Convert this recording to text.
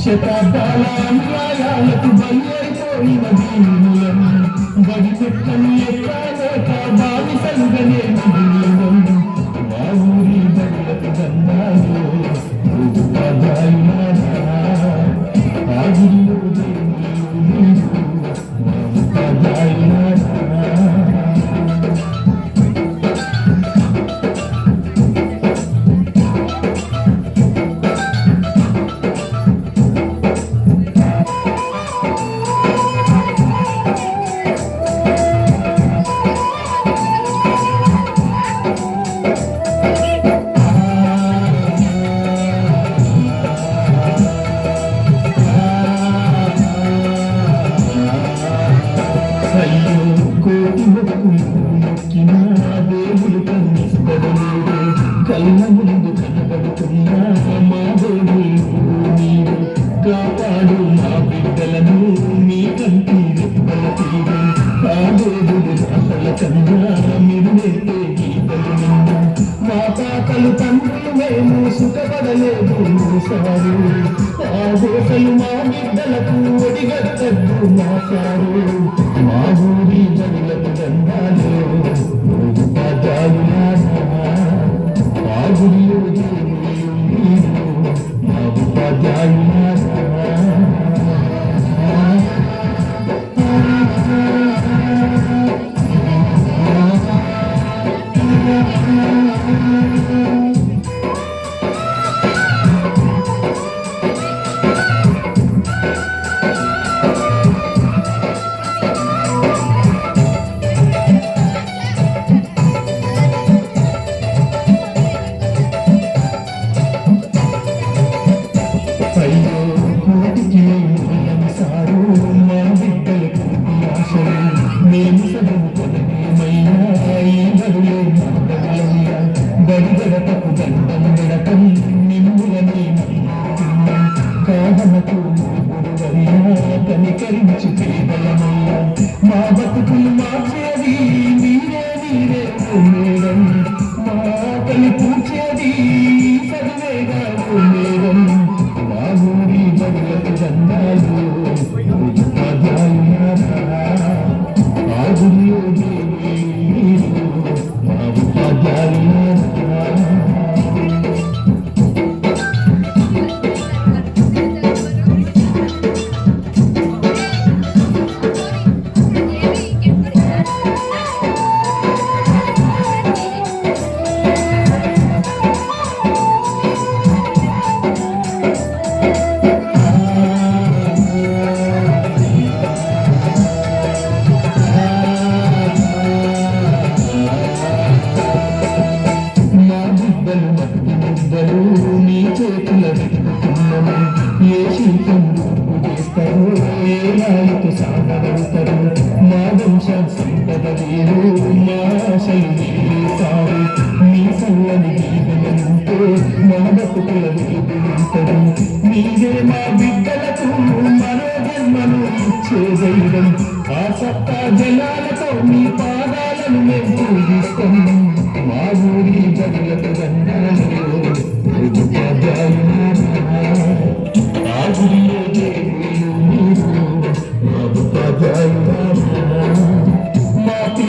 శతాబ్దాల అన్యాయాలకు బలైపోయిన దీనులను బడి చెట్లని ఎక్కలేక బానిసలుగానే మిగిలినం. మా ఊరి బడులకు దండాలు ఉపాధ్యాయులారా, ఆ గుడిలో దేవుళ్ళు మీరు మా ఉపాధ్యాయులారా. కళ్ళ ముందు కనబడుతున్నా మా దేవుడు నీవు, కాపాడు మా బిడ్డలను నీ కంటి రెప్పల తీరు. ఆ దేవుడు రాతల కన్నా మీరు నేర్పే గీతలు నిండా మా తాతలు తండ్రులు మేము సుఖపడలేదు సారు. ఆ దోసలు మా బిడ్డలకు ఒడిగట్టద్దు మా సారు. మా ఊరి జనులకు దండాలు ఉపాధ్యాయులారా, ఆ గుడిలో దేవుళ్ళు మీరు మా ఉపాధ్యాయులారా. అయ్యో కోటికి సారు, మా బిడ్డలకు ఆశలు మేము చదువుకొనమేమయ్యా. ఈ బడిలో మాటలయ్యా, బడి గడపకు దండం గడపం నిమ్ములనే కాదనకు గురువయ్యా. కనికరించి పేదలమయ్యా, మా బతుకులు మార్చేది మీరే మీరే మేడం. మా తల్లి పూచేది చదివేగా మేడం. మా ఊరి బడులకు దండాలు ఉపాధ్యాయులారా, ఆ గుడిలో దేవుళ్ళు మీరు మా ఉపాధ్యాయులారా. మీరు మా ఆశలు నిలిపేశారు. మీ చల్లని దీవెనలుంటే మా బతుకుల వెలుగులుంటది. మీరే మా బిడ్డలకు మరో జన్మను ఇచ్చే దైవం. ఆ సత్తా జనాలతో మీ పాదాలను మేము పూజిస్తాం. మా ఊరి జనులకు వందనాలు.